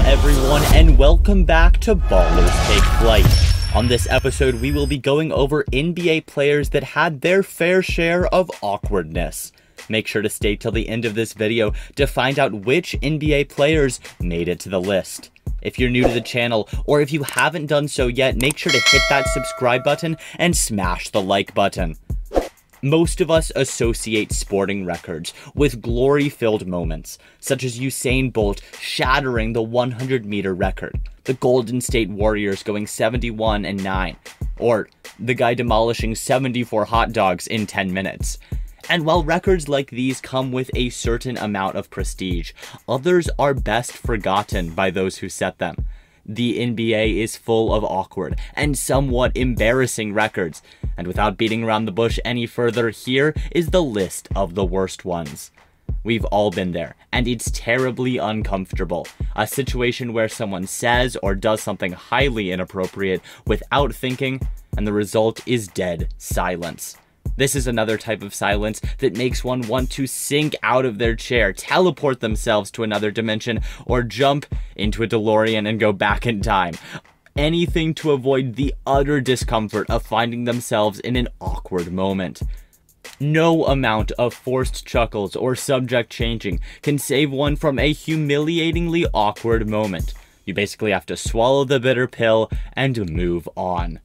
everyone, and welcome back to Ballers Take Flight. On this episode, we will be going over NBA players that had their fair share of awkwardness. Make sure to stay till the end of this video to find out which NBA players made it to the list. If you're new to the channel, or if you haven't done so yet, make sure to hit that subscribe button and smash the like button. Most of us associate sporting records with glory-filled moments, such as Usain Bolt shattering the 100-meter record, the Golden State Warriors going 71-9, or the guy demolishing 74 hot dogs in 10 minutes. And while records like these come with a certain amount of prestige, others are best forgotten by those who set them. The NBA is full of awkward and somewhat embarrassing records, and without beating around the bush any further, here is the list of the worst ones. We've all been there, and it's terribly uncomfortable. A situation where someone says or does something highly inappropriate without thinking, and the result is dead silence. This is another type of silence that makes one want to sink out of their chair, teleport themselves to another dimension, or jump into a DeLorean and go back in time. Anything to avoid the utter discomfort of finding themselves in an awkward moment. No amount of forced chuckles or subject changing can save one from a humiliatingly awkward moment. You basically have to swallow the bitter pill and move on.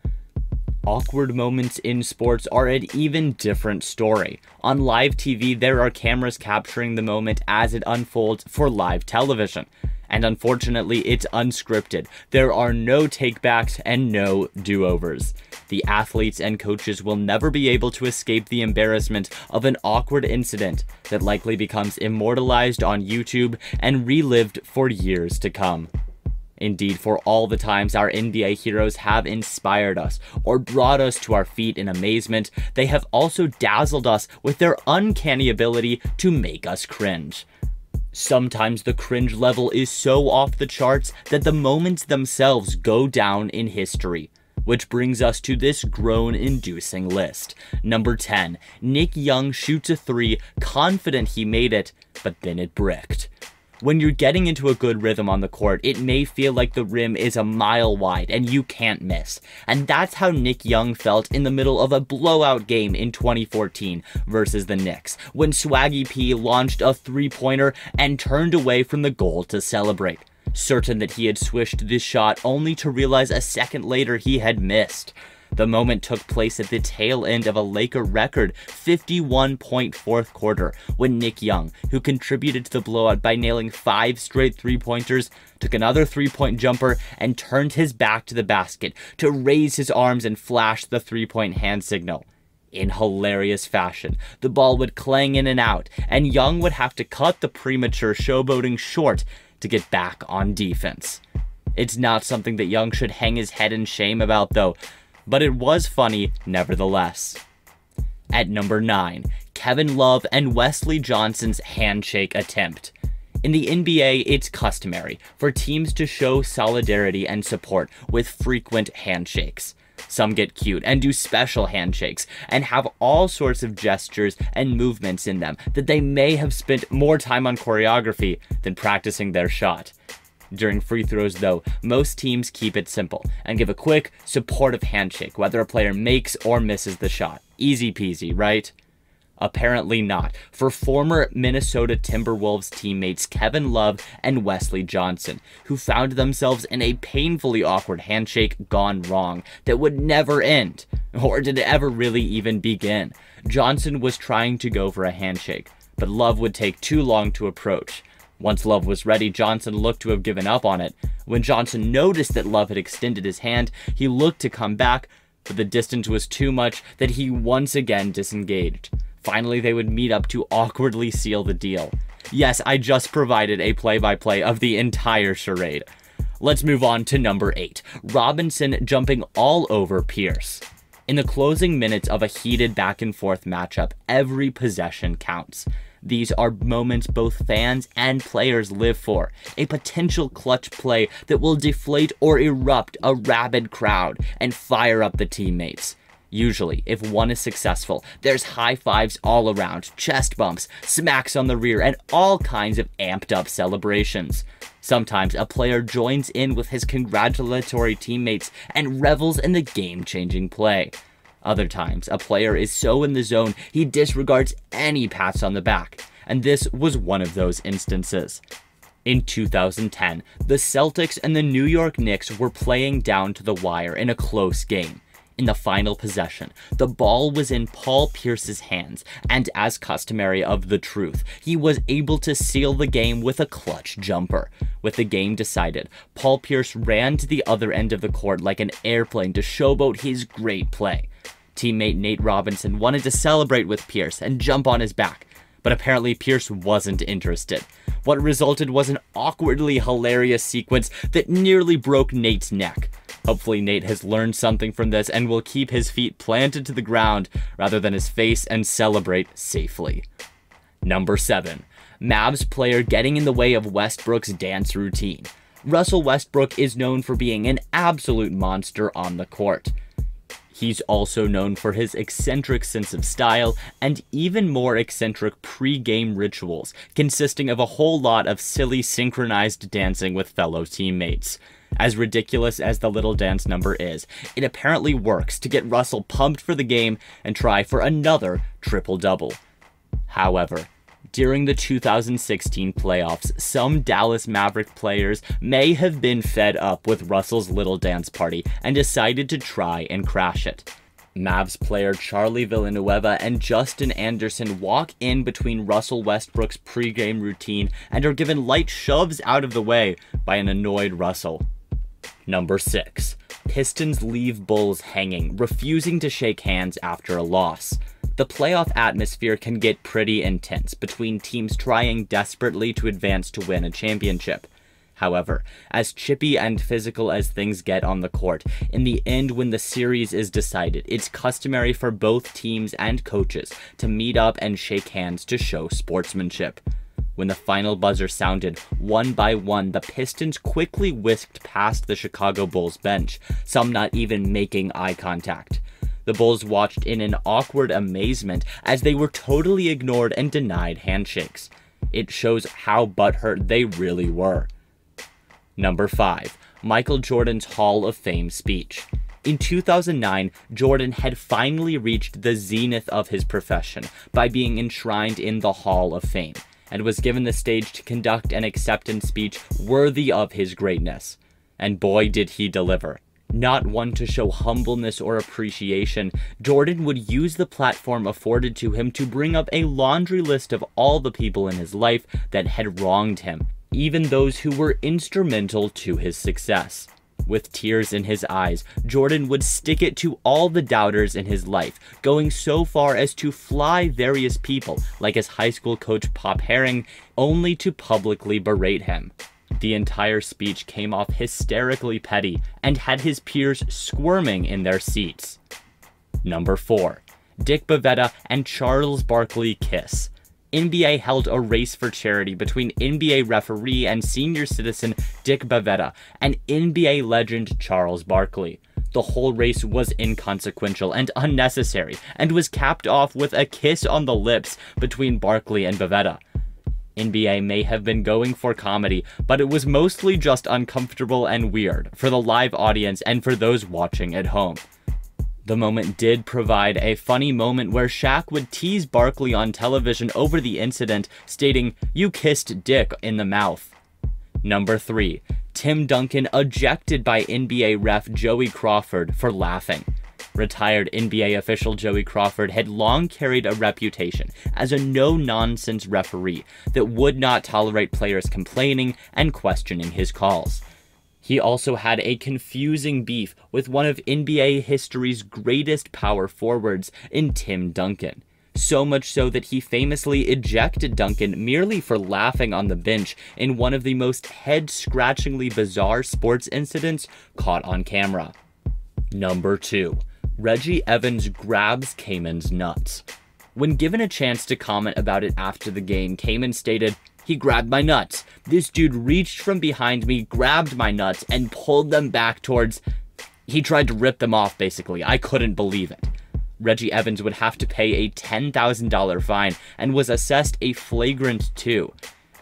Awkward moments in sports are an even different story. On live TV, there are cameras capturing the moment as it unfolds for live television. And unfortunately, it's unscripted. There are no takebacks and no do-overs. The athletes and coaches will never be able to escape the embarrassment of an awkward incident that likely becomes immortalized on YouTube and relived for years to come. Indeed, for all the times our NBA heroes have inspired us or brought us to our feet in amazement, they have also dazzled us with their uncanny ability to make us cringe. Sometimes the cringe level is so off the charts that the moments themselves go down in history. Which brings us to this groan-inducing list. Number 10. Nick Young shoots a three, confident he made it, but then it bricked. When you're getting into a good rhythm on the court, it may feel like the rim is a mile wide and you can't miss. And that's how Nick Young felt in the middle of a blowout game in 2014 versus the Knicks, when Swaggy P launched a three-pointer and turned away from the goal to celebrate, certain that he had swished this shot only to realize a second later he had missed. The moment took place at the tail end of a Laker record 51-point fourth quarter when Nick Young, who contributed to the blowout by nailing 5 straight three-pointers, took another three-point jumper and turned his back to the basket to raise his arms and flash the three-point hand signal. In hilarious fashion, the ball would clang in and out, and Young would have to cut the premature showboating short to get back on defense. It's not something that Young should hang his head in shame about, though, but it was funny nevertheless. At number 9, Kevin Love and Wesley Johnsons handshake attempt. In the NBA, it's customary for teams to show solidarity and support with frequent handshakes. Some get cute and do special handshakes and have all sorts of gestures and movements in them that they may have spent more time on choreography than practicing their shot. During free throws, though, most teams keep it simple and give a quick, supportive handshake whether a player makes or misses the shot. Easy peasy, right? Apparently not, for former Minnesota Timberwolves teammates Kevin Love and Wesley Johnson, who found themselves in a painfully awkward handshake gone wrong that would never end, or did it ever really even begin. Johnson was trying to go for a handshake, but Love would take too long to approach. Once Love was ready, Johnson looked to have given up on it. When Johnson noticed that Love had extended his hand, he looked to come back, but the distance was too much that he once again disengaged. Finally, they would meet up to awkwardly seal the deal. Yes, I just provided a play-by-play of the entire charade. Let's move on to number 8, Robinson jumping all over Pierce. In the closing minutes of a heated back-and-forth matchup, every possession counts. These are moments both fans and players live for, a potential clutch play that will deflate or erupt a rabid crowd and fire up the teammates. Usually, if one is successful, there's high fives all around, chest bumps, smacks on the rear, and all kinds of amped up celebrations. Sometimes a player joins in with his congratulatory teammates and revels in the game-changing play. Other times, a player is so in the zone he disregards any pats on the back, and this was one of those instances. In 2010, the Celtics and the New York Knicks were playing down to the wire in a close game. In the final possession, the ball was in Paul Pierce's hands, and as customary of the truth, he was able to seal the game with a clutch jumper. With the game decided, Paul Pierce ran to the other end of the court like an airplane to showboat his great play. Teammate Nate Robinson wanted to celebrate with Pierce and jump on his back, but apparently Pierce wasn't interested. What resulted was an awkwardly hilarious sequence that nearly broke Nate's neck. Hopefully Nate has learned something from this and will keep his feet planted to the ground rather than his face and celebrate safely. Number 7. Mavs player getting in the way of Westbrook's dance routine. Russell Westbrook is known for being an absolute monster on the court. He's also known for his eccentric sense of style and even more eccentric pre-game rituals, consisting of a whole lot of silly synchronized dancing with fellow teammates. As ridiculous as the little dance number is, it apparently works to get Russell pumped for the game and try for another triple-double. However, during the 2016 playoffs, some Dallas Maverick players may have been fed up with Russell's little dance party and decided to try and crash it. Mavs player Charlie Villanueva and Justin Anderson walk in between Russell Westbrook's pregame routine and are given light shoves out of the way by an annoyed Russell. Number 6. Pistons leave Bulls hanging, refusing to shake hands after a loss. The playoff atmosphere can get pretty intense between teams trying desperately to advance to win a championship. However, as chippy and physical as things get on the court, in the end when the series is decided, it's customary for both teams and coaches to meet up and shake hands to show sportsmanship. When the final buzzer sounded, one by one, the Pistons quickly whisked past the Chicago Bulls bench, some not even making eye contact. The Bulls watched in an awkward amazement as they were totally ignored and denied handshakes. It shows how butthurt they really were. Number 5. Michael Jordan's Hall of Fame speech. In 2009, Jordan had finally reached the zenith of his profession by being enshrined in the Hall of Fame, and was given the stage to conduct an acceptance speech worthy of his greatness. And boy did he deliver. Not one to show humbleness or appreciation, Jordan would use the platform afforded to him to bring up a laundry list of all the people in his life that had wronged him, even those who were instrumental to his success. With tears in his eyes, Jordan would stick it to all the doubters in his life, going so far as to fly various people, like his high school coach Pop Herring, only to publicly berate him. The entire speech came off hysterically petty and had his peers squirming in their seats. Number 4. Dick Bavetta and Charles Barkley kiss. NBA held a race for charity between NBA referee and senior citizen Dick Bavetta and NBA legend Charles Barkley. The whole race was inconsequential and unnecessary and was capped off with a kiss on the lips between Barkley and Bavetta. NBA may have been going for comedy, but it was mostly just uncomfortable and weird for the live audience and for those watching at home. The moment did provide a funny moment where Shaq would tease Barkley on television over the incident, stating, "You kissed Dick in the mouth." Number 3. Tim Duncan ejected by NBA ref Joey Crawford for laughing. Retired NBA official Joey Crawford had long carried a reputation as a no-nonsense referee that would not tolerate players complaining and questioning his calls. He also had a confusing beef with one of NBA history's greatest power forwards in Tim Duncan. So much so that he famously ejected Duncan merely for laughing on the bench in one of the most head-scratchingly bizarre sports incidents caught on camera. Number 2. Reggie Evans grabs Cayman's nuts. When given a chance to comment about it after the game, Cayman stated, "He grabbed my nuts. This dude reached from behind me, grabbed my nuts, and pulled them back towards..." He tried to rip them off, basically. I couldn't believe it. Reggie Evans would have to pay a $10,000 fine and was assessed a flagrant 2.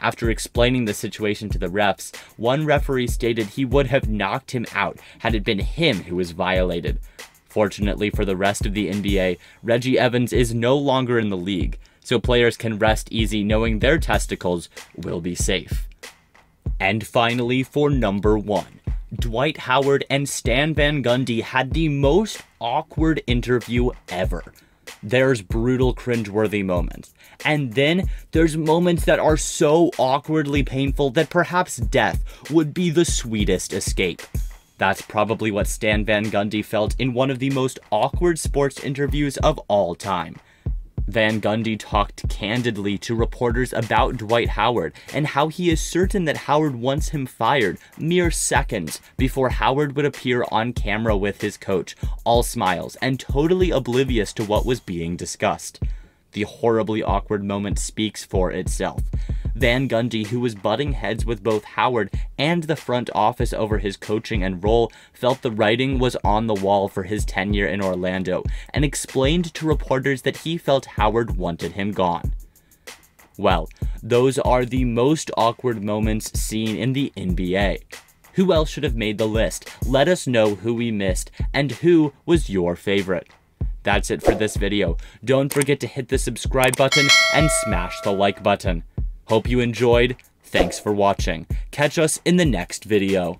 After explaining the situation to the refs, one referee stated he would have knocked him out had it been him who was violated. Fortunately for the rest of the NBA, Reggie Evans is no longer in the league, so players can rest easy knowing their testicles will be safe. And finally, for number 1. Dwight Howard and Stan Van Gundy had the most awkward interview ever. There's brutal cringeworthy moments, and then there's moments that are so awkwardly painful that perhaps death would be the sweetest escape. That's probably what Stan Van Gundy felt in one of the most awkward sports interviews of all time. Van Gundy talked candidly to reporters about Dwight Howard and how he is certain that Howard wants him fired mere seconds before Howard would appear on camera with his coach, all smiles and totally oblivious to what was being discussed. The horribly awkward moment speaks for itself. Van Gundy, who was butting heads with both Howard and the front office over his coaching and role, felt the writing was on the wall for his tenure in Orlando and explained to reporters that he felt Howard wanted him gone. Well, those are the most awkward moments seen in the NBA. Who else should have made the list? Let us know who we missed and who was your favorite. That's it for this video. Don't forget to hit the subscribe button and smash the like button. Hope you enjoyed. Thanks for watching. Catch us in the next video.